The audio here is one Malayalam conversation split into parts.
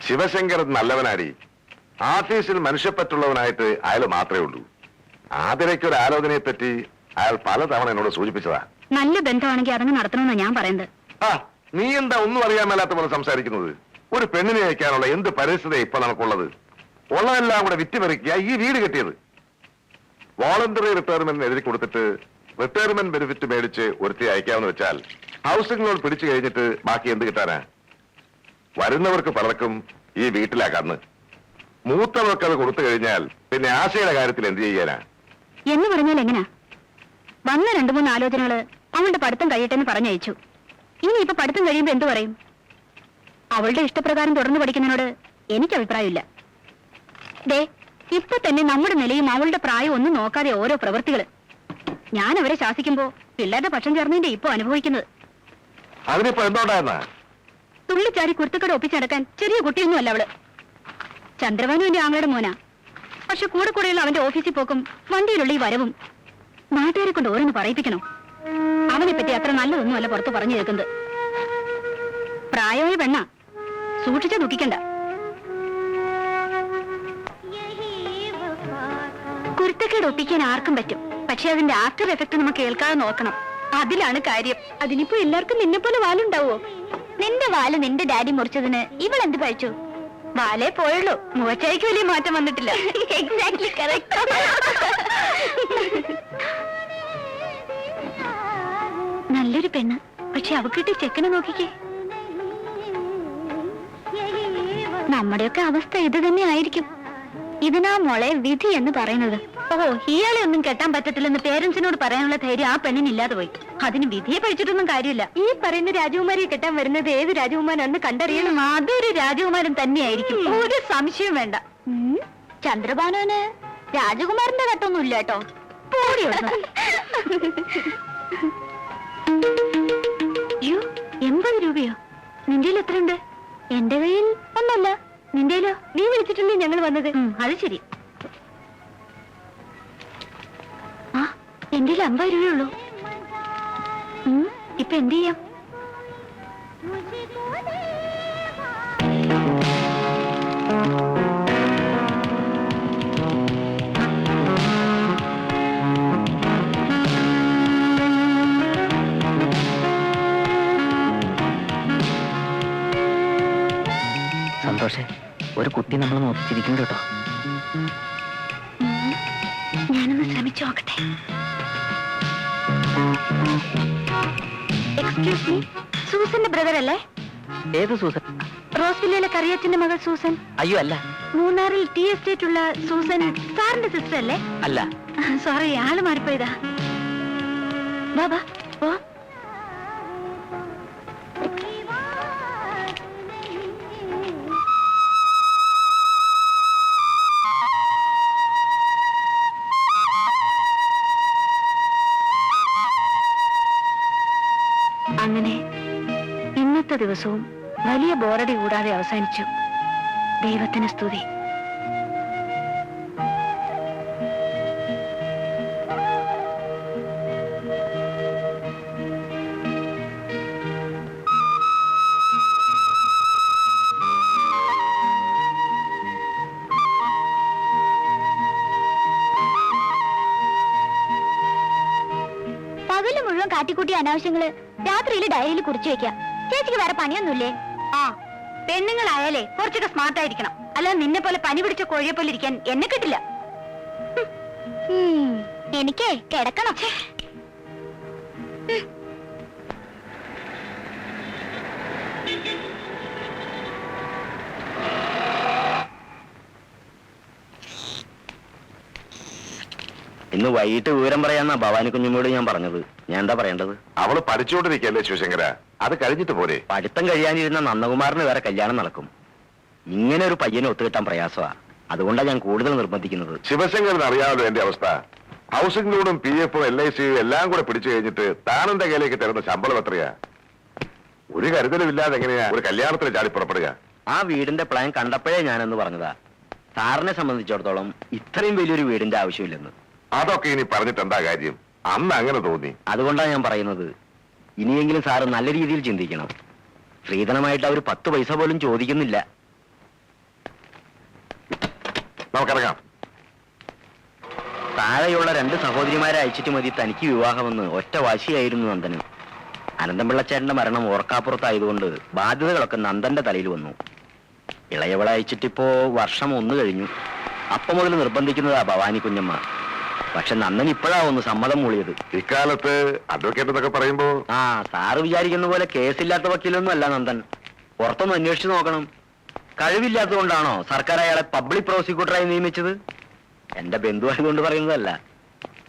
ശിവശങ്കരൻ നല്ലവനാടി. ആഫീസിൽ മനുഷ്യപ്പറ്റുള്ളവനായിട്ട് അയാൾ മാത്രമേ ഉള്ളൂ. ആതിരയ്ക്കൊരു ആലോചനയെ പറ്റി അയാൾ പലതവണ എന്നോട് സൂചിപ്പിച്ചതാ. നല്ല ബന്ധമാണെങ്കിൽ അതങ്ങ് നടത്തണമെന്നാണ് ഞാൻ പറയുന്നത്. ആ, നീ എന്താ ഒന്നും അറിയാൻ മേലാത്ത പോലെ സംസാരിക്കുന്നത്? ഒരു പെണ്ണിനെ അയക്കാനുള്ള എന്ത് പരിസ്ഥിതി ഇപ്പൊ നമുക്കുള്ളത്? ഉള്ളതെല്ലാം കൂടെ വിറ്റുപറിക്കുക ഈ വീട് കെട്ടിയത്. വോളണ്ടറി റിട്ടയർമെന്റ് എഴുതി കൊടുത്തിട്ട് റിട്ടയർമെന്റ് ബെനിഫിറ്റ് മേടിച്ച് ഒരുത്തി അയക്കാമെന്ന് വെച്ചാൽ ഹൗസിംഗ് ലോൺ പിടിച്ചു കഴിഞ്ഞിട്ട് ബാക്കി എന്ത് കിട്ടാനാ? വരുന്നവർക്ക് പലർക്കും ഈ വീട്ടിലാ കണ്ണ്. മൂത്തവർക്ക് അത് കൊടുത്തു കഴിഞ്ഞാൽ പിന്നെ ആശയുടെ കാര്യത്തിൽ എന്ത് ചെയ്യാനാ? എന്ന് പറഞ്ഞാൽ എങ്ങനാ? വന്ന 2-3 ആലോചനകള് അവളുടെ പഠിത്തം കഴിയട്ടെന്ന് പറഞ്ഞയച്ചു. ഇനി ഇപ്പൊ പഠിത്തം കഴിയുമ്പോ എന്തു പറയും? അവളുടെ ഇഷ്ടപ്രകാരം തുടർന്ന് പഠിക്കുന്നതിനോട് എനിക്ക് അഭിപ്രായമില്ല. ദേ, ഇപ്പൊ തന്നെ നമ്മുടെ നിലയും അവളുടെ പ്രായം ഒന്നും നോക്കാതെ ഓരോ പ്രവൃത്തികള്. ഞാൻ അവരെ ശാസിക്കുമ്പോ പിള്ളേരുടെ പക്ഷം ചേർന്നതിന്റെ ഇപ്പൊ അനുഭവിക്കുന്നത്. അതിനിപ്പോ എന്തോണ്ടായിരുന്ന? തുള്ളിച്ചാരി കുരുത്തക്കട ഒപ്പിച്ചടക്കാൻ ചെറിയ കുട്ടിയൊന്നും അല്ല അവള്. ചന്ദ്രവാനു എന്റെ ആങ്ങളുടെ മോനാ. പക്ഷെ കൂടെ കൂടെയുള്ള അവന്റെ ഓഫീസിൽ പോക്കും വണ്ടിയിലുള്ള ഈ വരവും നാട്ടുകാരെ കൊണ്ട് ഓരോന്ന് പറയിപ്പിക്കണോ? അവനെ പറ്റി അത്ര നല്ലതൊന്നും അല്ല പുറത്ത് പറഞ്ഞു കേൾക്കുന്നത്. പ്രായമായ പെണ്ണ, സൂക്ഷിച്ചാ ദുഃഖിക്കണ്ട. കുരുത്തക്കേട് ഒപ്പിക്കാൻ ആർക്കും പറ്റും. പക്ഷെ അതിന്റെ ആഫ്റ്റർ എഫക്ട് നമുക്ക് കേൾക്കാതെ നോക്കണം. അതിലാണ് കാര്യം. അതിനിപ്പോ എല്ലാവർക്കും നിന്നെ പോലെ വാലുണ്ടാവോ? നിന്റെ വാല് നിന്റെ ഡാഡി മുറിച്ചതിന് ഇവളെന്ത് പഴിച്ചു? വാലേ പോയുള്ളൂ, മുഖച്ചയ്ക്ക് വലിയ മാറ്റം വന്നിട്ടില്ല. Exactly correct. നല്ലൊരു പെണ്ണ്, പക്ഷെ അവക്കിട്ട് ചെക്കനെ നോക്കിക്കേ. നമ്മുടെയൊക്കെ അവസ്ഥ ഇത് തന്നെ ആയിരിക്കും. ഇതിനാ മോളെ വിധി എന്ന് പറയുന്നത്. ഓ, ഇയാളെ ഒന്നും കെട്ടാൻ പറ്റത്തില്ലെന്ന് പേരൻസിനോട് പറയാനുള്ള ധൈര്യം ആ പെണ്ണിനില്ലാതെ പോയി. അതിന് വിധിയെ പഴിച്ചിട്ടൊന്നും കാര്യമില്ല. ഈ പറയുന്ന രാജകുമാരിയെ കെട്ടാൻ വരുന്നത് ഏത് രാജകുമാരാണെന്ന് കണ്ടറിയണം. അതൊരു രാജകുമാരൻ തന്നെയായിരിക്കും, ഒരു സംശയം വേണ്ട. ചന്ദ്രഭാനുവിന് രാജകുമാരന്റെ കട്ടൊന്നും ഇല്ല കേട്ടോ. അയ്യോ, 80 രൂപയോ? നിന്റെ കയ്യിൽ എത്രയുണ്ട്? എന്റെ കയ്യിൽ ഒന്നല്ല. നിന്റെയിലോ? നീ വിളിച്ചിട്ടല്ലേ ഞങ്ങൾ വന്നത്. അത് ശരി. ആ, എന്റെ 50 രൂപയുള്ളൂ. ഇപ്പൊ എന്ത് ചെയ്യാം? സന്തോഷേ, ഒരു കുട്ടി നമ്മൾ നോക്കിച്ചിരിക്കുന്നു കേട്ടോ. ഞാനൊന്ന് ശ്രമിച്ചു നോക്കട്ടെ. എക്സ്ക്യൂസ് മീ, സൂസന്റെ ബ്രദർ അല്ലേ? ഏത് സൂസൻ? റോസ്വില്ലയിലെ കറിയച്ചന്റെ മകൾ സൂസൻ. അയ്യോ അല്ല. മൂന്നാറിൽ ടീ എസ്റ്റേറ്റ് ഉള്ള സൂസൻ സാറിന്റെ സിസ്റ്റർ അല്ലേ? അല്ല. സോറി, ആള് മാറിപ്പോയതാ. ബാബാ ഓ. അങ്ങനെ ഇന്നത്തെ ദിവസവും വലിയ ബോറടി കൂടാതെ അവസാനിച്ചു. ദൈവത്തിന് സ്തുതി. പകല് മുഴുവൻ കാട്ടിക്കൂട്ടി അനാവശ്യങ്ങള് രാത്രിയിൽ ഡയറിയിൽ കുറിച്ചു വെക്കാം. ചേച്ചിക്ക് വേറെ പണിയൊന്നുമില്ലേ? ആ, പെണ്ണുങ്ങളായാലേ കുറച്ചൊക്കെ സ്മാർട്ട് ആയിരിക്കണം. അല്ലാതെ നിന്നെ പോലെ പനി പിടിച്ച കോഴിയെ പോലെ ഇരിക്കാൻ എന്നെ കിട്ടില്ല. എനിക്കേ കിടക്കണം. ഇന്ന് വൈകിട്ട് വിവരം പറയാന്നാ ഭവാനി കുഞ്ഞുമ്മയോട് ഞാൻ പറഞ്ഞത്. ഞാൻ എന്താ പറയേണ്ടത്? അവള് പഠിച്ചുകൊണ്ടിരിക്കല്ലേ ശിവശങ്കര, അത് കഴിഞ്ഞിട്ട് പോരെ? പഠിത്തം കഴിയാനിരുന്ന നന്ദകുമാറിന് വേറെ കല്യാണം നടക്കും. ഇങ്ങനെ ഒരു പയ്യനെ ഒത്തുകിട്ടാൻ പ്രയാസമാ. അതുകൊണ്ടാണ് ഞാൻ കൂടുതൽ നിർബന്ധിക്കുന്നത്. ശിവശങ്കരൻ അറിയാമല്ലോ എന്റെ അവസ്ഥ. ഹൗസിംഗ് ലോണും PF LIC എല്ലാം കൂടെ പിടിച്ചു കഴിഞ്ഞിട്ട് താനെന്റെ കയ്യിലേക്ക് തരുന്ന ശമ്പളം എത്രയാ? ഒരു കരുതലും ഇല്ലാതെ എങ്ങനെയാ ഒരു കല്യാണത്തിന് ചാടി പുറപ്പെടുക? ആ വീടിന്റെ പ്ലാൻ കണ്ടപ്പോഴേ ഞാനെന്ന് പറഞ്ഞതാ. സാറിനെ സംബന്ധിച്ചിടത്തോളം ഇത്രയും വലിയൊരു വീടിന്റെ ആവശ്യമില്ലെന്ന്. അതൊക്കെ ഇനി പറഞ്ഞിട്ട് എന്താ കാര്യം? അന്ന് അങ്ങനെ തോന്നി. അതുകൊണ്ടാണ് ഞാൻ പറയുന്നത്, ഇനിയെങ്കിലും സാറ് നല്ല രീതിയിൽ ചിന്തിക്കണം. സ്ത്രീധനമായിട്ട് അവർ 10 പൈസ പോലും ചോദിക്കുന്നില്ല. നമുക്കിറങ്ങാം. താഴെയുള്ള 2 സഹോദരിമാരെ അയച്ചിട്ട് മതി തനിക്ക് വിവാഹമെന്ന് ഒറ്റ വാശിയായിരുന്നു നന്ദന്. അനന്തപിള്ളച്ചേട്ടന്റെ മരണം ഓർക്കാപ്പുറത്തായതുകൊണ്ട് ബാധ്യതകളൊക്കെ നന്ദന്റെ തലയിൽ വന്നു. ഇളയവളെ അയച്ചിട്ടിപ്പോ വർഷം 1 കഴിഞ്ഞു. അപ്പം മുതൽ നിർബന്ധിക്കുന്നതാ ഭവാനി കുഞ്ഞമ്മ. പക്ഷെ നന്ദൻ ഇപ്പോഴാ ഒന്ന് സമ്മതം മൂളിയത്. ഇക്കാലത്ത് അഡ്വക്കേറ്റ് എന്നൊക്കെ പറയുമ്പോ ആ സാറ് വിചാരിക്കുന്ന പോലെ കേസില്ലാത്ത വക്കീലൊന്നും അല്ല നന്ദൻ. പുറത്തൊന്ന് അന്വേഷിച്ചു നോക്കണം. കഴിവില്ലാത്തതുകൊണ്ടാണോ സർക്കാർ അയാളെ പബ്ലിക് പ്രോസിക്യൂട്ടറായി നിയമിച്ചത്? എന്റെ ബന്ധുവായതുകൊണ്ട് പറയുന്നതല്ല.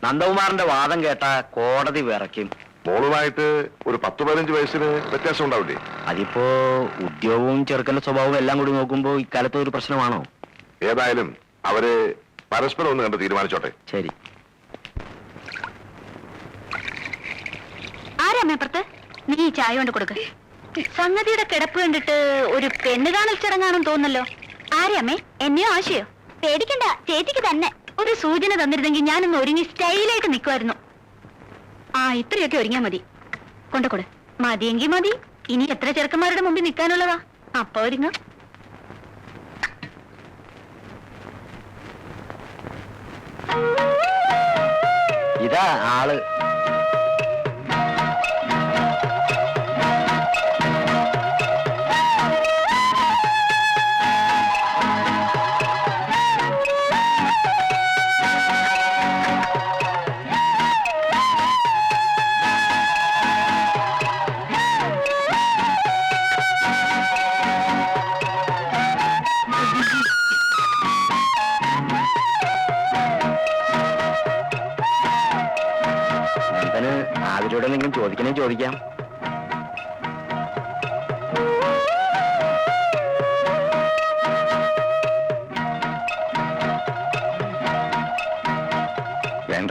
നന്ദകുമാറിന്റെ വാദം കേട്ട കോടതി വിറയ്ക്കും. മോളുമായിട്ട് ഒരു 10-15 വയസ്സിന് വ്യത്യാസം ഉണ്ടാവില്ലേ? അതിപ്പോ ഉദ്യോഗവും ചെറുക്കന്റെ സ്വഭാവവും എല്ലാം കൂടി നോക്കുമ്പോ ഇക്കാലത്ത് ഒരു പ്രശ്നമാണോ? ഏതായാലും അവര് പരസ്പരം ഒന്ന് കണ്ട് തീരുമാനിച്ചോട്ടെ. ശരി. ആരാമേപ്പുറത്ത്? നീ ഈ ചായ കൊണ്ട് കൊടുക്ക. സംഗതിയുടെ കിടപ്പ് കണ്ടിട്ട് ഒരു പെണ്ണ് കാണൽ ചടങ്ങാണെന്ന് തോന്നല്ലോ. ആരാമേ? എന്നെയോ ആശയോ? പേടിക്കണ്ട, ചേച്ചിക്ക് തന്നെ. ഒരു സൂചന തന്നിരുന്നെങ്കിൽ ഞാനൊന്ന് ഒരുങ്ങി സ്റ്റൈലായിട്ട് നിൽക്കുമായിരുന്നു. ആ ഇത്രയൊക്കെ ഒരുങ്ങിയാ മതി. കൊണ്ടുകൊടു. മതിയെങ്കിൽ മതി. ഇനി എത്ര ചെറുക്കന്മാരുടെ മുമ്പിൽ നിൽക്കാനുള്ളതാ? അപ്പൊ ഒരുങ്ങ. ഇതാ ആള്. നന്ദന് ആതിരോട് എന്തെങ്കിലും ചോദിക്കണേ ചോദിക്കാം. വേണ്ട.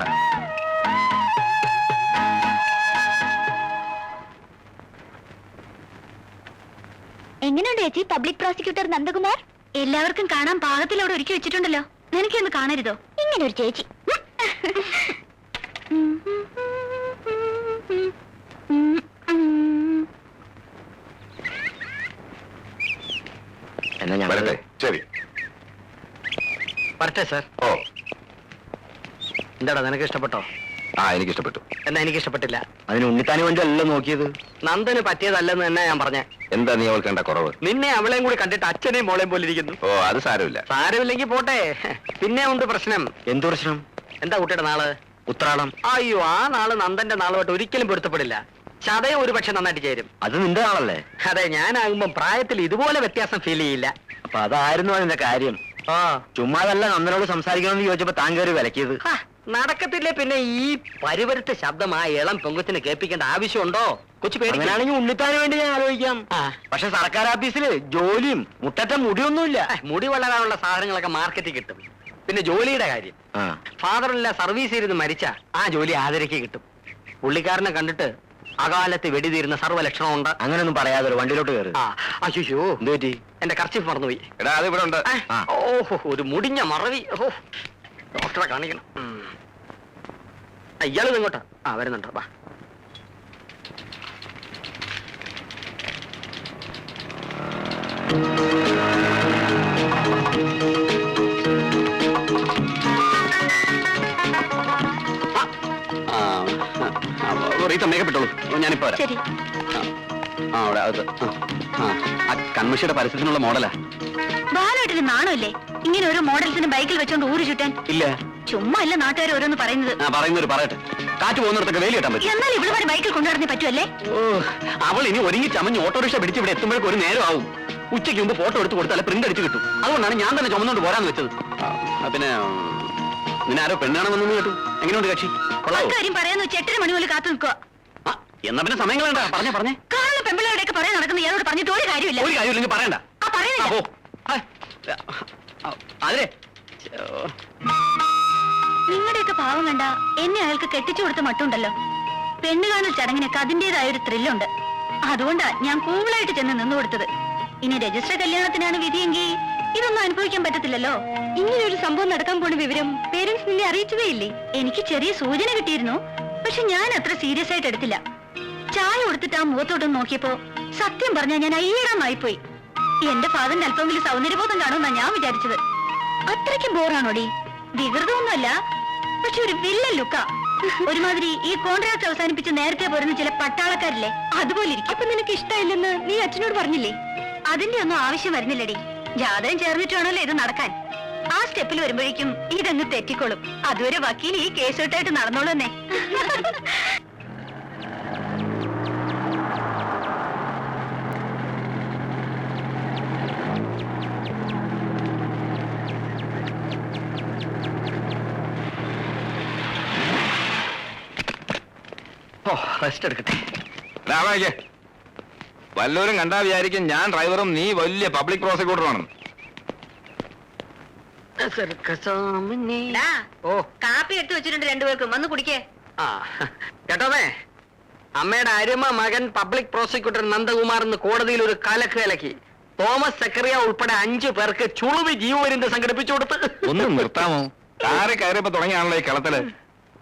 എങ്ങനെയുണ്ട് ചേച്ചി പബ്ലിക് പ്രോസിക്യൂട്ടർ നന്ദകുമാർ? എല്ലാവർക്കും കാണാൻ പാകത്തിൽ അവിടെ ഒരുക്കി വെച്ചിട്ടുണ്ടല്ലോ. നിനക്കൊന്ന് കാണരുതോ ഇങ്ങനെ ഒരു ചേച്ചി? എന്നാ ഞാൻ വരട്ടെ. ശരി. വരട്ടെ സാർ. ഓ, എന്താടാ നിനക്ക് ഇഷ്ടപ്പെട്ടോ? ആ എനിക്ക് ഇഷ്ടപ്പെട്ടു. എന്നാ എനിക്ക് ഇഷ്ടപ്പെട്ടില്ല. അതിന് ഉണ്ണിത്താനും വേണ്ടി അല്ലല്ലോ നോക്കിയത്. നന്ദന് പറ്റിയതല്ലെന്ന് തന്നെ ഞാൻ പറഞ്ഞ. എന്താ നീ അവൾക്ക് കണ്ട കുറവ്? നിന്നെ അവളെയും കൂടി കണ്ടിട്ട് അച്ഛനെയും മോളെയും പോലെ ഇരിക്കുന്നു. ഓ, അത് സാരമില്ല. സാരമില്ലെങ്കിൽ പോട്ടെ. പിന്നെ ഉണ്ട് പ്രശ്നം. എന്ത് പ്രശ്നം? എന്താ കുട്ടിയുടെ നാള്? ഉത്രാടം. അയ്യോ, ആ നാള് നന്ദന്റെ നാളുമായിട്ട് ഒരിക്കലും പൊരുത്തപ്പെടില്ല. ചതയം ഒരു പക്ഷെ നന്നായിട്ട് ചേരും. അത് നിന്റെ നാളല്ലേ? അതെ, ഞാനാകുമ്പോ പ്രായത്തിൽ ഇതുപോലെ വ്യത്യാസം ഫീൽ ചെയ്യില്ല. അപ്പൊ അതായിരുന്നു അതിന്റെ കാര്യം. ആ ചുമ്മാതല്ല നന്ദനോട് സംസാരിക്കണമെന്ന് ചോദിച്ചപ്പോ താൻ കയറി വിലക്കിയത്. നടക്കത്തില്ലേ പിന്നെ ഈ പരിവരുത്ത ശബ്ദം ആ ഇളം പെങ്കൊച്ചിനെ കേൾപ്പിക്കേണ്ട ആവശ്യമുണ്ടോ? കൊച്ചു പേടിക്കുകയാണെങ്കിൽ ഉണ്ണിത്താന് വേണ്ടി ഞാൻ ആലോചിക്കാം. പക്ഷെ സർക്കാർ ഓഫീസില് ജോലിയും മുട്ടറ്റ മുടിയൊന്നുമില്ല. മുടി വളരാനുള്ള സാധനങ്ങളൊക്കെ മാർക്കറ്റിൽ കിട്ടും. പിന്നെ ജോലിയുടെ കാര്യം, ഫാദറില്ല സർവീസ് ചെയ്ത് മരിച്ച ആ ജോലി ആദരയ്ക്ക് കിട്ടും. പുള്ളിക്കാരനെ കണ്ടിട്ട് അകാലത്ത് വെടിതീരുന്ന സർവ്വലക്ഷണമുണ്ട്. അങ്ങനെയൊന്നും പറയാതെ വണ്ടിയിലോട്ട് കയറി. അയ്യോ, എന്ത് പറ്റി? എന്റെ കർച്ചീഫ് മറന്നുപോയി. എടാ, അത് ഇവിടെ ഉണ്ട്. ഓഹോ, ഒരു മുടിഞ്ഞ മറവി. ഓഹോ, ഡോക്ടറെ കാണിക്കണം. ഇയാള് ഇങ്ങോട്ടാ? ആ വരുന്നുണ്ട്. വാ. മേക്കപ്പെട്ടോളൂ, ഞാനിപ്പോ വരാം. ശരി. ആ അവിടെ അത് ആ കൺമഷിയുടെ പരസ്യത്തിനുള്ള മോഡലാ. ബാലോട്ടിന് നാണമില്ലേ ഇങ്ങനെ ഓരോ മോഡൽസിന് ബൈക്കിൽ വെച്ചോണ്ട് ഊര് ചുറ്റാൻ? ഇല്ല, ചുമ്മാ അല്ല നാട്ടുകാർ ഓരോന്ന് പറയുന്നത്. പറയുന്നൊരു പറയട്ടെ. കാറ്റ് പോകുന്നിടത്തൊക്കെ വേലി കെട്ടാൻ പറ്റും. എന്നാൽ ഇവിടെ വരെ ബൈക്കിൽ കൊണ്ടുവരുന്നേ പറ്റുമല്ലേ? ഓ, അവൾ ഇനി ഒരുങ്ങി ചമഞ്ഞ് ഓട്ടോറിക്ഷ പിടിച്ച് ഇവിടെ എത്തുമ്പോഴേക്കും ഒരു നേരം ആവും. ഉച്ചയ്ക്ക് മുമ്പ് ഫോട്ടോ എടുത്ത് കൊടുത്താൽ പ്രിന്റ് അടിച്ച് കിട്ടും. അതുകൊണ്ടാണ് ഞാൻ തന്നെ ചുമന്നുകൊണ്ട് പോരാന്ന് വെച്ചത്. പിന്നെ നിന്നെ ആരോ പെണ്ണാണെന്നു കേട്ടു. എങ്ങനെയുണ്ട് കക്ഷി? കാര്യം പറയാന്ന് വെച്ച് 8 മണി പോലെ കാത്തു നിൽക്കുക. എന്നാ പിന്നെ സമയങ്ങളുണ്ടാ? പറഞ്ഞേ. കാണുന്ന പെമ്പിളയുടെയൊക്കെ പറയാൻ നടക്കുന്ന ഇയാളോട് പറഞ്ഞിട്ട് ഒരു കാര്യമില്ല. ഒരു കാര്യമില്ലെങ്കിൽ പറയണ്ട. അതെ, നിങ്ങളുടെയൊക്കെ പാവം കണ്ട എന്നെ അയാൾക്ക് കെട്ടിച്ചു കൊടുത്ത മട്ടുണ്ടല്ലോ. പെണ്ണ് കാണൽ ചടങ്ങിനൊക്കെ അതിന്റേതായ ഒരു ത്രില്ലുണ്ട്. അതുകൊണ്ടാ ഞാൻ കൂളായിട്ട് ചെന്ന് നിന്നു കൊടുത്തത്. ഇനി രജിസ്റ്റർ കല്യാണത്തിനാണ് വിധിയെങ്കിൽ ഇതൊന്നും അനുഭവിക്കാൻ പറ്റത്തില്ലല്ലോ. ഇങ്ങനെ ഒരു സംഭവം നടക്കാൻ പോണ വിവരം പേരൻസ് നിന്നെ അറിയിച്ചതേ ഇല്ലേ? എനിക്ക് ചെറിയ സൂചന കിട്ടിയിരുന്നു, പക്ഷെ ഞാൻ അത്ര സീരിയസ് ആയിട്ട് എടുത്തില്ല. ചായ കൊടുത്തിട്ട് ആ മുഖത്തോട്ടൊന്ന് നോക്കിയപ്പോ സത്യം പറഞ്ഞാൽ ഞാൻ അയ്യടാന്നായിപ്പോയി. എന്റെ ഫാദറിന്റെ അല്പമെങ്കിലും സൗന്ദര്യബോധം കാണുമെന്നാ ഞാൻ വിചാരിച്ചത്. അത്രയ്ക്ക് ബോറാണോടി? വികൃതമൊന്നുമല്ല, പക്ഷെ ഒരു വില്ലൻ ലുക്കാ. ഒരുമാതിരി ഈ കോൺട്രാക്ട് അവസാനിപ്പിച്ച് നേരത്തെ പോരുന്ന ചില പട്ടാളക്കാരില്ലേ, അതുപോലെ ഇരിക്കും. അപ്പൊ നിനക്ക് ഇഷ്ടമില്ലെന്ന് നീ അച്ഛനോട് പറഞ്ഞില്ലേ? അതിന്റെ ഒന്നും ആവശ്യം വരുന്നില്ലടി. ജാതകം ചേർന്നിട്ടാണല്ലോ ഇത് നടക്കാൻ. ആ സ്റ്റെപ്പിൽ വരുമ്പോഴേക്കും ഇതങ്ങ് തെറ്റിക്കോളും. അതുവരെ വക്കീൽ ഈ കേസുകെട്ടായിട്ട് നടന്നോളൂ തന്നെ. റെസ്റ്റ് എടുക്കട്ടെ. വല്ലവരും കണ്ടാ വിചാരിക്കും ഞാൻ ഡ്രൈവറും നീ വലിയ പബ്ലിക് പ്രോസിക്യൂട്ടറുമാണെന്ന്. ഓ കാപ്പി എടുത്തു വെച്ചിട്ടുണ്ട് രണ്ടുപേർക്കും, വന്ന് കുടിക്കേ. ആ കേട്ടോമേ, അമ്മയുടെ അരുമ മകൻ പബ്ലിക് പ്രോസിക്യൂട്ടർ നന്ദകുമാർ എന്ന് കോടതിയിൽ ഒരു കലക്ക് കലക്കി. തോമസ് സക്കറിയ ഉൾപ്പെടെ 5 പേർക്ക് ചുളുവി ജീവപര്യന്തം സംഘടിപ്പിച്ചു കൊടുത്ത്. ഒന്ന് നിർത്താമോ? കാറ് കയറിയപ്പോ തുടങ്ങിയാണല്ലോ ഈ കളത്തില്.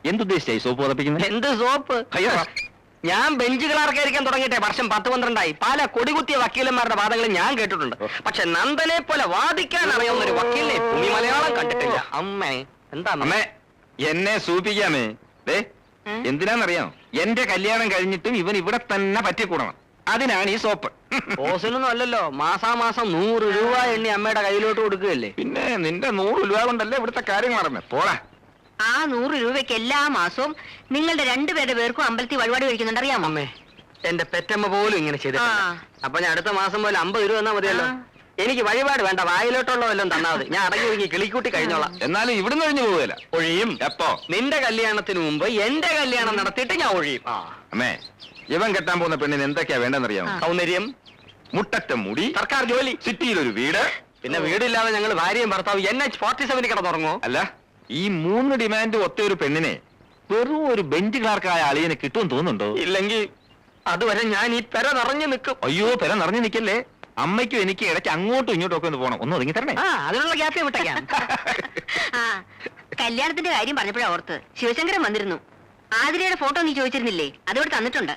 എന്തുദ്ദേശിച്ചായി സോപ്പ് പതപ്പിക്കുന്നത്? എന്ത് സോപ്പ്? അയ്യോ, ഞാൻ ബെഞ്ച് ക്ലാർക്കായിരിക്കാൻ തുടങ്ങിയിട്ടെ വർഷം 10-12ആയി. പല കൊടികുത്തിയ വക്കീലന്മാരുടെ വാദങ്ങൾ ഞാൻ കേട്ടിട്ടുണ്ട്. പക്ഷെ നന്ദനെ പോലെ വാദിക്കാൻ അറിയാവുന്ന ഒരു വക്കീലിനെ ഭൂമി മലയാളം കണ്ടിട്ടില്ല. അമ്മേ എന്താ അമ്മേ എന്നെ സൂപ്പിക്കാമേ. ദേ എന്തിനാന്നറിയാം, എന്റെ കല്യാണം കഴിഞ്ഞിട്ടും ഇവൻ ഇവിടെ തന്നെ പറ്റിക്കൂടണം. അതിനാണ് ഈ സോപ്പ്. ഓസിനൊന്നും അല്ലല്ലോ, മാസാമാസം 100 രൂപ എണ്ണി അമ്മയുടെ കയ്യിലോട്ട് കൊടുക്കുകയല്ലേ. പിന്നെ നിന്റെ 100 രൂപ കൊണ്ടല്ലേ ഇവിടുത്തെ കാര്യങ്ങൾ നടന്നേ. പോടാ. ആ 100 രൂപയ്ക്ക് എല്ലാ മാസവും നിങ്ങളുടെ രണ്ടുപേരുടെ പേർക്കും അമ്പലത്തിൽ വഴിപാട് കഴിക്കുന്നുണ്ട്, അറിയാമോ? അമ്മേ എന്റെ പെറ്റമ്മ പോലും ഇങ്ങനെ ചെയ്തിട്ടില്ല. അപ്പൊ ഞാൻ അടുത്ത മാസം പോലെ 50 രൂപ തന്നാ മതിയല്ലോ. എനിക്ക് വഴിപാട് വേണ്ട, വായിലോട്ടുള്ള വല്ലതും തന്നാ മതി. ഞാൻ അടങ്ങി ഒതുങ്ങി കിളിക്കൂട്ടി കഴിഞ്ഞോളാം. എന്നാലും ഇവിടുന്ന് ഒഴിഞ്ഞു പോവുകയില്ല. ഒഴിയും. എപ്പോ? നിന്റെ കല്യാണത്തിന് മുമ്പ് എന്റെ കല്യാണം നടത്തിയിട്ട് ഞാൻ ഒഴിയും. അമ്മേ ഇവൻ കെട്ടാൻ പോകുന്ന പെണ്ണിന് എന്തൊക്കെയാ വേണ്ടെന്നറിയാമോ? സൗന്ദര്യം, മുട്ടറ്റ മുടി, സർക്കാർ ജോലി, സിറ്റിയിലൊരു വീട്. പിന്നെ വീടില്ലാതെ ഞങ്ങൾ ഭാര്യയും ഭർത്താവ് NH-47 കിടന്നുറങ്ങോ? അല്ല, ഈ 3 ഡിമാൻഡ് ഒത്ത ഒരു പെണ്ണിനെ വെറും ഒരു ബെഞ്ച് ക്ലാർക്കായ അളിയന് കിട്ടുമെന്ന് തോന്നുന്നുണ്ടോ? ഇല്ലെങ്കിൽ അതുവരെ ഞാൻ ഈ പെര നിറഞ്ഞു നിൽക്കും. അയ്യോ, പെര നിറഞ്ഞു നിൽക്കല്ലേ. അമ്മയ്ക്കും എനിക്ക് ഇടയ്ക്ക് അങ്ങോട്ടും ഇങ്ങോട്ടും ഒക്കെ ഒന്ന് പോകണം. ഒന്ന് ഒതുങ്ങി തരണേ. അതിനുള്ള ഗ്യാപ്പ് വിട്ടേക്കാം. കല്യാണത്തിന്റെ കാര്യം പറഞ്ഞപ്പോഴാ ഓർത്ത്, ശിവശങ്കരൻ വന്നിരുന്നു. ആതിരയുടെ ഫോട്ടോ നീ ചോദിച്ചിരുന്നില്ലേ, അതിവിടെ തന്നിട്ടുണ്ട്.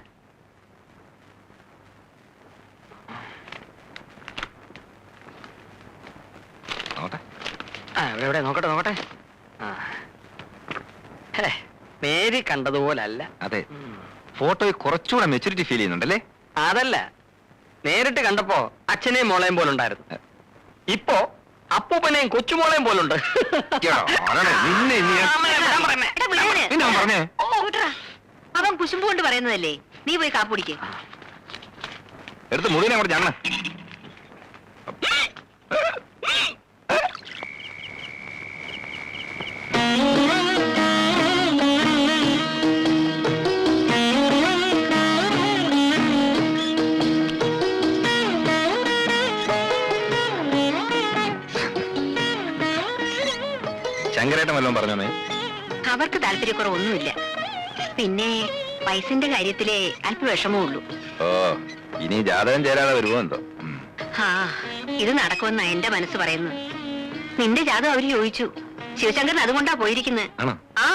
എവിടെ നോക്കട്ടെ. നേരി കണ്ടതുപോലല്ല. അതെ, ഫോട്ടോയിൽ കുറച്ചുകൂടെ മെച്ചൂരിറ്റി ഫീൽ ചെയ്യുന്നുണ്ടല്ലേ? അതല്ല, നേരിട്ട് കണ്ടപ്പോ അച്ഛനെയും മോളെയും പോലുണ്ടായിരുന്നു. ഇപ്പോ അപ്പൂപ്പനെയും കൊച്ചുമോളെയും പോലുണ്ട്. അവൻ കുശുമ്പ് കൊണ്ട് പറയുന്നതല്ലേ, നീ പോയി കാപ്പുടിക്ക്. എടുത്ത് മുഴുവനെ അങ്ങോട്ട് ഞണ്ണ. ശങ്കരേട്ടൻ വല്ലതും പറഞ്ഞോമേ? അവർക്ക് താല്പര്യക്കുറവൊന്നുമില്ല. പിന്നെ വയസ്സിന്റെ കാര്യത്തിലെ അല്പ വിഷമേ ഉള്ളൂ. ഓ, ഇനി ജാതകം ചേരാതെ വരുമോ എന്തോ? ഇത് നടക്കുമെന്നാ എന്റെ മനസ്സ് പറയുന്നത്. നിന്റെ ജാതകം അവര് ചോദിച്ചു. ശിവശങ്കരൻ അതുകൊണ്ടാ പോയിരിക്കുന്നത്. ആണോ? ആ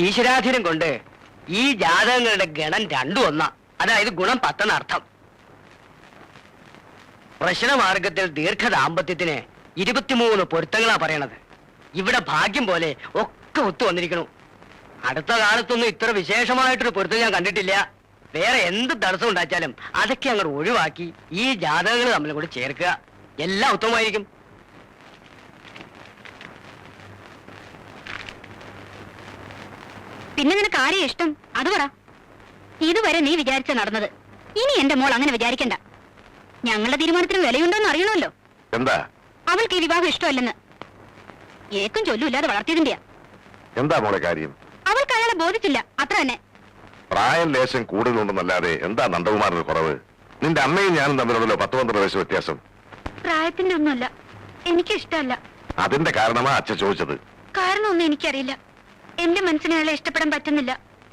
ഈശ്വരാധീനം കൊണ്ട് ഈ ജാതകങ്ങളുടെ ഗണം 2 ഒന്നാ. അതായത് ഗുണം 10 എന്നർത്ഥം. പ്രശ്നമാർഗത്തിൽ ദീർഘദാമ്പത്യത്തിന് 23 പൊരുത്തങ്ങളാ പറയണത്. ഇവിടെ ഭാഗ്യം പോലെ ഒക്കെ ഒത്തു വന്നിരിക്കണു. അടുത്ത കാലത്തൊന്നും ഇത്ര വിശേഷമായിട്ടൊരു പൊരുത്തം ഞാൻ കണ്ടിട്ടില്ല. വേറെ എന്ത് തടസ്സം ഉണ്ടാച്ചാലും അതൊക്കെ അങ്ങോട്ട് ഒഴിവാക്കി ഈ ജാതകങ്ങൾ തമ്മിൽ കൂടി ചേർക്കുക. എല്ലാം ഉത്തമമായിരിക്കും. പിന്നെ നിനക്ക് ആരെയും ഇഷ്ടം അത് പറ. ഇതുവരെ നീ വിചാരിച്ച നടന്നത്. ഇനി എന്റെ മോൾ അങ്ങനെ വിചാരിക്കണ്ട. ഞങ്ങളുടെ തീരുമാനത്തിന് വിലയുണ്ടോന്ന് അറിയണമല്ലോ. എന്താ? അവൾക്ക് ഈ വിവാഹം ഇഷ്ടമല്ലെന്ന് ഏക്കും ചൊല്ലുമില്ലാതെ വളർത്തിയതിന്റെയാ. എന്താ മോളെ കാര്യം? അവൾക്ക് അയാളെ ബോധിച്ചില്ല, അത്ര തന്നെ. പ്രായം ലേശം കൂടുതലുണ്ടെന്നല്ലാതെ എന്താ നന്ദകുമാറിന് കുറവ്? നിന്റെ അമ്മയും ഞാനും തമ്മിലുള്ളല്ലോ 10-12 വയസ്സ് വ്യത്യാസം. പ്രായത്തിന്റെ ഒന്നുമല്ല, എനിക്ക് ഇഷ്ടമല്ല. അതിന്റെ കാരണമാ അച്ഛൻ ചോദിച്ചത്. കാരണമൊന്നും എനിക്കറിയില്ല. എന്റെ മനസ്സിനെ അയാളെ ഇഷ്ടപ്പെടാൻ പറ്റുന്നില്ല.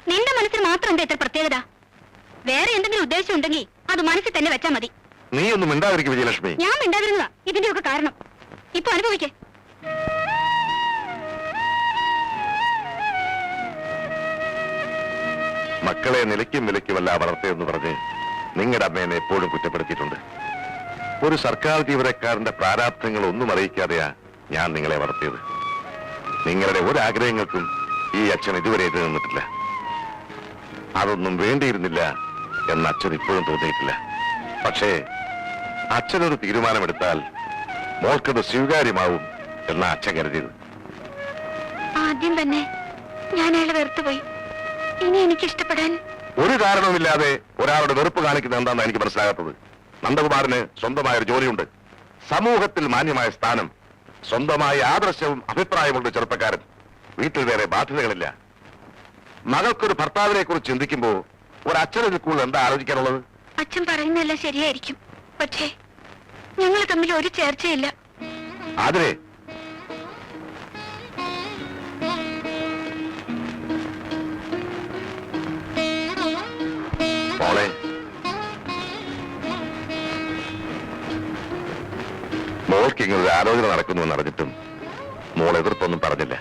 നിന്റെ മനസ്സിന് മാത്രം എന്താ ഇത്ര പ്രത്യേകത? വേറെ എന്തെങ്കിലും ഉദ്ദേശം ഉണ്ടെങ്കിൽ അത് മനസ്സിൽ തന്നെ വെച്ചാ മതി. നീ ഒന്നും മിണ്ടാതിരിക്കും വിജയലക്ഷ്മി. ഞാൻ മിണ്ടാതിരുന്നതാ ഇതിന്റെയൊക്കെ കാരണം. ഇപ്പൊ അനുഭവിക്കേ. മക്കളെ നിലയ്ക്കും വിലയ്ക്കുമല്ല വളർത്തിയെന്ന് പറഞ്ഞ് നിങ്ങളുടെ അമ്മേനെ എപ്പോഴും കുറ്റപ്പെടുത്തിയിട്ടുണ്ട്. ഒരു സർക്കാർ ജീവനക്കാരന്റെ പ്രാരാബ്ധങ്ങൾ ഒന്നും അറിയിക്കാതെയാ ഞാൻ നിങ്ങളെ വളർത്തിയത്. നിങ്ങളുടെ ഒരാഗ്രഹങ്ങൾക്കും ഈ അച്ഛൻ ഇതുവരെ എതിര് നിന്നിട്ടില്ല. അതൊന്നും വേണ്ടിയിരുന്നില്ല എന്ന് അച്ഛൻ ഇപ്പോഴും തോന്നിയിട്ടില്ല. പക്ഷേ അച്ഛനൊരു തീരുമാനമെടുത്താൽ മോൾക്കത് സ്വീകാര്യമാവും എന്ന അച്ഛൻ കരുതിയത്. ആദ്യം തന്നെ ഞാൻ അയാളെ വെറുത്തുപോയി. ഇനി എനിക്ക് ഇഷ്ടപ്പെടാൻ ഒരു കാരണവുമില്ലാതെ ഒരാളുടെ വെറുപ്പ് കാണിക്കുന്നത് എന്താണെന്ന് എനിക്ക് മനസ്സിലാകാത്തത്. നന്ദകുമാറിന് സ്വന്തമായ ഒരു ജോലിയുണ്ട്, സമൂഹത്തിൽ മാന്യമായ സ്ഥാനം, സ്വന്തമായ ആദർശവും അഭിപ്രായമുള്ള ചെറുപ്പക്കാരൻ, വീട്ടിൽ വേറെ ബാധ്യതകളില്ല. മകൾക്കൊരു ഭർത്താവിനെ കുറിച്ച് ചിന്തിക്കുമ്പോ ഒരച്ഛനിൽ കൂടുതൽ എന്താ ആലോചിക്കാനുള്ളത്? അച്ഛൻ പറയുന്നതെല്ലാം ശരിയായിരിക്കും. പക്ഷേ ഞങ്ങൾ തമ്മിൽ ഒരു ചേർച്ചയില്ല. അതിനെ മോളെ, മോൾക്ക് ഇങ്ങനെ ഒരു ആലോചന നടക്കുന്നുവെന്ന് അറിഞ്ഞിട്ടും മോൾ എതിർപ്പൊന്നും പറഞ്ഞില്ല.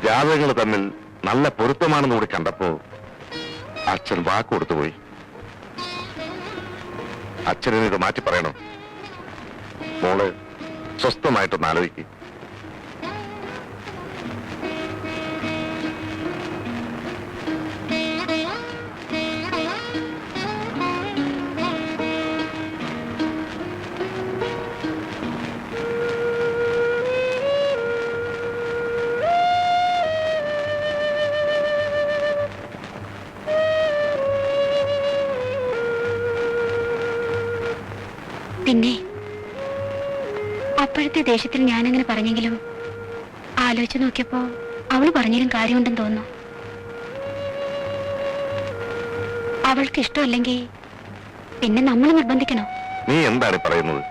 ജാതകങ്ങൾ തമ്മിൽ നല്ല പൊരുത്തമാണെന്ന് കൂടി കണ്ടപ്പോ അച്ഛൻ വാക്ക് കൊടുത്തുപോയി. അച്ഛനെ ഇത് മാറ്റി പറയണോ? മോള് സ്വസ്ഥമായിട്ടൊന്ന് ആലോചിക്കും. പിന്നെ അപ്പോഴത്തെ ദേഷ്യത്തിൽ ഞാനങ്ങനെ പറഞ്ഞെങ്കിലും ആലോചിച്ചു നോക്കിയപ്പോ അവള് പറഞ്ഞാലും കാര്യമുണ്ടെന്ന് തോന്നുന്നു. അവൾക്ക് ഇഷ്ടമല്ലെങ്കിൽ പിന്നെ നമ്മൾ നിർബന്ധിക്കണോ? നീ എന്താണ് പറയുന്നത്?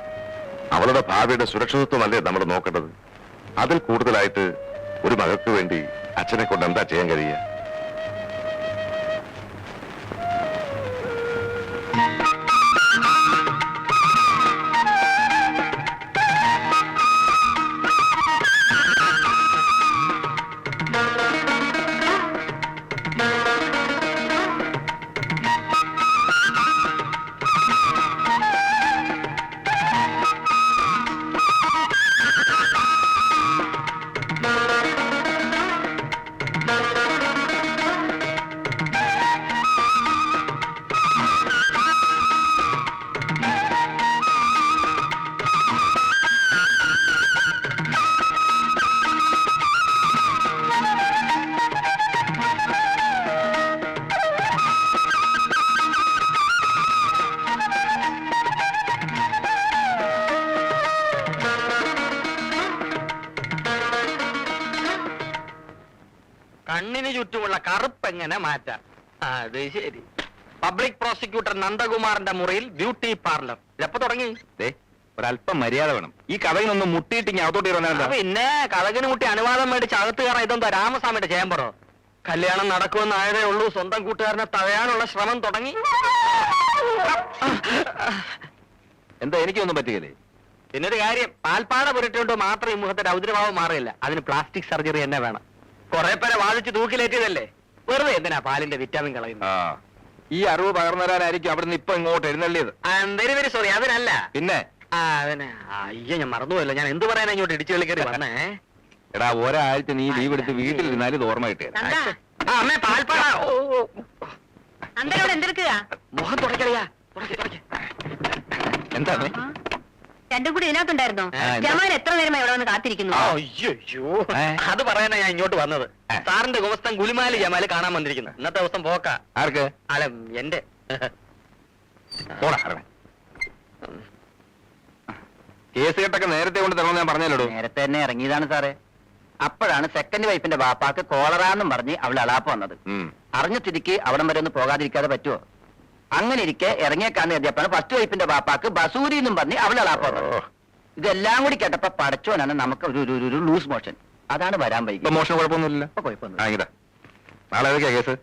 അവളുടെ ഭാവിയുടെ സുരക്ഷിതത്വമല്ലേ നമ്മൾ നോക്കേണ്ടത്? അതിൽ കൂടുതലായിട്ട് ഒരു മകൾക്ക് വേണ്ടി അച്ഛനെ കൊണ്ട് എന്താ ചെയ്യാൻ കഴിയുക? കണ്ണിന് ചുറ്റുമുള്ള കറുപ്പ് എങ്ങനെ മാറ്റാം? അത് ശരി. പബ്ലിക് പ്രോസിക്യൂട്ടർ നന്ദകുമാറിന്റെ മുറിയിൽ ബ്യൂട്ടി പാർലർ എപ്പോ തുടങ്ങി? ഒരല്പം മര്യാദ വേണം. ഈ കഥയിനൊന്നും മുട്ടിയിട്ട് ഞാൻ അകത്തോട്ട് ഇറങ്ങാൻ. പിന്നെ കഥകിന് മുട്ടി അനുവാദം മേടിച്ച് അകത്ത് കയറാൻ ഇതെന്താ രാമസ്വാമിയുടെ ചേമ്പറോ? കല്യാണം നടക്കുമെന്നായതേ ഉള്ളൂ, സ്വന്തം കൂട്ടുകാരനെ തടയാനുള്ള ശ്രമം തുടങ്ങി. എന്താ എനിക്കൊന്നും പറ്റുകയില്ലേ? പിന്നൊരു കാര്യം, പാൽപ്പാട പുരട്ടുകൊണ്ട് മാത്രം ഈ മുഖത്തെ രൗദ്രഭാവം മാറില്ല. അതിന് പ്ലാസ്റ്റിക് സർജറി തന്നെ വേണം. കുറെ പേരെ വാദിച്ച് തൂക്കിലേറ്റിയതല്ലേ, വെറുതെ എന്തിനാ പാലിന്റെ വിറ്റാമിൻ കളയുന്നത്? ഈ അറിവ് പകർന്നു തരാനായിരിക്കും അവിടുന്ന് ഇപ്പൊ ഇങ്ങോട്ട് എഴുന്നള്ളിയത്. വെരി വെരി സോറി, അതിനല്ല. പിന്നെ അതിന് അയ്യോ, ഞാൻ മറന്നുപോയല്ലോ. ഞാൻ എന്ത് പറയാനാ ഇങ്ങോട്ട് ഇടിച്ചു കളിക്കറി വന്നേ? എടാ, ഒരാഴ്ച നീ ലീവ് എടുത്ത് വീട്ടിലിരുന്നാലും ഇത് ഓർമ്മ കിട്ടിയത്. അമ്മേ പാൽപ്പാട. എന്തെടുക്കുക? മുഖം തുടക്കറിയാ. എന്താ രണ്ടും കൂടി ഇതിനകത്തുണ്ടായിരുന്നോ? ജമാൻ എത്ര നേരമായി ഇവിടെ വന്ന് കാത്തിരിക്കുന്നു? അയ്യോ, അത് പറയാനാ ഞാൻ ഇങ്ങോട്ട് വന്നത്. സാറിന്റെ ഗുമസ്തൻ ഗുലിമാലി ജമാല് കാണാൻ വന്നിരിക്കുന്നു. ഇന്നത്തെ ദിവസം പോക്കാ. ആർക്ക്? അല്ല, എന്റെ. കേസ് കെട്ടൊക്കെ നേരത്തെ കൊണ്ട് തരണമെന്ന് ഞാൻ പറഞ്ഞല്ലോ. നേരത്തെ തന്നെ ഇറങ്ങിയതാണ് സാറേ. അപ്പോഴാണ് സെക്കൻഡ് വൈഫിന്റെ ബാപ്പാക്ക് കോളറാന്നും പറഞ്ഞ് അവൾ അളാപ്പ് വന്നത്. അറിഞ്ഞ സ്ഥിതിക്ക് അവിടം വരെ ഒന്ന് പോകാതിരിക്കാതെ പറ്റുമോ? അങ്ങനെ ഇരിക്കെ ഇറങ്ങിയേക്കാന്ന് എത്തിയപ്പോഴാണ് ഫസ്റ്റ് വൈഫിന്റെ ബാപ്പാക്ക് ബസൂരി എന്നും പറഞ്ഞ് അവൾ അളാപ്പ് വന്നത്. ഇതെല്ലാം കൂടി കേട്ടപ്പോ പടച്ചോനാണ് നമുക്ക് ഒരു ലൂസ് മോഷൻ. അതാണ് വരാൻ വൈകി. മോഷണം കുഴപ്പമൊന്നുമില്ല. കുഴപ്പമൊന്നും. നാളെ ഏതൊക്കെയാ കേസ്?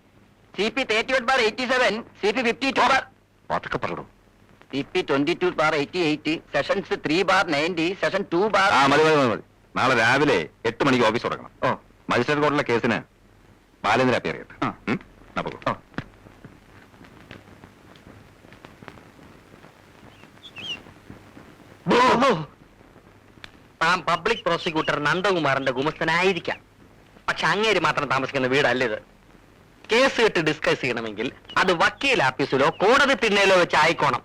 CP 38/87, CP 52/, അതൊക്കെ പറഞ്ഞു. CP 22/88, സെഷൻസ് 3/90, സെഷൻ 2 ആ മതി മതി മതി മതി. നാളെ രാവിലെ 8 മണിക്ക് ഓഫീസ് തുടങ്ങണം. ഓ മജിസ്ട്രേറ്റ് കോടതിയിലെ കേസിന് ബാലേന്ദ്ര അപ്പിയർ ചെയ്യട്ടെ. ആ. ഓ. താൻ പബ്ലിക് പ്രോസിക്യൂട്ടർ നന്ദകുമാറിന്റെ ഗുമസ്തനായിരിക്കാം, പക്ഷെ അങ്ങേര് മാത്രം താമസിക്കുന്ന വീടല്ല ഇത്. കേസ് കേട്ട് ഡിസ്കസ് ചെയ്യണമെങ്കിൽ അത് വക്കീൽ ആഫീസിലോ കോടതി തിണ്ണയിലോ വെച്ച് ആയിക്കോണം.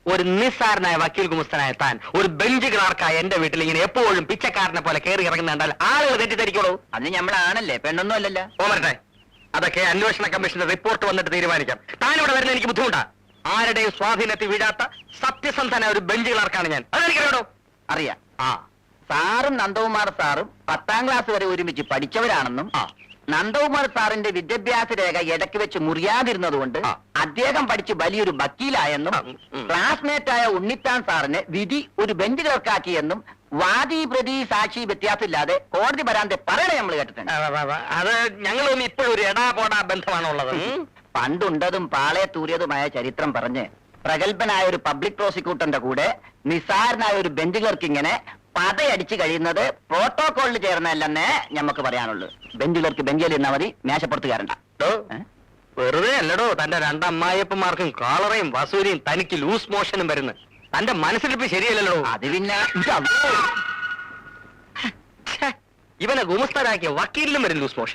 ഒരു നിസ്സാരനായ വക്കീൽ ഗുമസ്തനായ താൻ ഒരു ബെഞ്ച് ക്ലാർക്കായ എന്റെ വീട്ടിൽ ഇങ്ങനെ എപ്പോഴും പിച്ചക്കാരനെ പോലെ കയറി ഇറങ്ങുന്നുണ്ടാൽ ആളുകൾ തെറ്റിദ്ധരിക്കോളൂ. അന്ന് ഞമ്മളാണല്ലേ, പെണ്ണൊന്നും അല്ലല്ലോ. പോമരട്ടെ, അതൊക്കെ അന്വേഷണ കമ്മീഷന്റെ റിപ്പോർട്ട് വന്നിട്ട് തീരുമാനിക്കാം. താൻ ഇവിടെ വരുന്ന എനിക്ക് ബുദ്ധിമുട്ടാ. ആരുടെയും സ്വാധീനത്തിൽ വീഴാത്ത സത്യസന്ധനായ ഒരു ബെഞ്ച് ക്ലാർക്കാണ് ഞാൻ. അതെനിക്കറിയാടോ. അറിയാം. ആ സാറും നന്ദകുമാർ സാറും 10ാം ക്ലാസ് വരെ ഒരുമിച്ച് പഠിച്ചവരാണെന്നും ആ നന്ദകുമാർ സാറിന്റെ വിദ്യാഭ്യാസ രേഖ ഇടയ്ക്ക് വെച്ച് മുറിയാതിരുന്നതുകൊണ്ട് ആ. അദ്ദേഹം പഠിച്ച് വലിയൊരു വക്കീലായെന്നും ക്ലാസ്മേറ്റായ ഉണ്ണിത്താൻ സാറിനെ വിധി ഒരു ബെഞ്ച് ക്ലർക്കാക്കിയെന്നും വാദി പ്രതി സാക്ഷി വ്യത്യാസമില്ലാതെ കോടതി വരാതെ പറയണേ നമ്മൾ കേട്ടിട്ടുണ്ട്. അത് ഞങ്ങളൊന്നും ഇപ്പോഴും ഒരു എടാ പോടാ ബന്ധമാണുള്ളത്. പണ്ടുണ്ടതും പാളയെ തൂറിയതുമായ ചരിത്രം പറഞ്ഞ് പ്രഗത്ഭനായ ഒരു പബ്ലിക് പ്രോസിക്യൂട്ടറിന്റെ കൂടെ നിസാരനായ ഒരു ബെഞ്ച് ക്ലർക്ക് ഇങ്ങനെ പതയടിച്ച് കഴിയുന്നത് പ്രോട്ടോകോളിൽ ചേർന്നല്ലെന്നേ ഞമ്മക്ക് പറയാനുള്ളൂ. ബെഞ്ച് ക്ലർക്ക് ബെഞ്ചിൽ ഇരുന്നാ മതി, മേശപ്പുറത്ത് കയറണ്ട. വെറുതെ അല്ലടോ തന്റെ രണ്ടമ്മായിയപ്പന്മാർക്കും കാളറയും വസൂരിയും തനിക്ക് ലൂസ് മോഷനും വരുന്നു. തന്റെ മനസ്സിലിപ്പ് ശരിയല്ലല്ലോ. അത് പിന്നെ ഇവനെ ഗുമസ്തരാക്കിയ വക്കീലിനും വരും ലൂസ് മോഷൻ.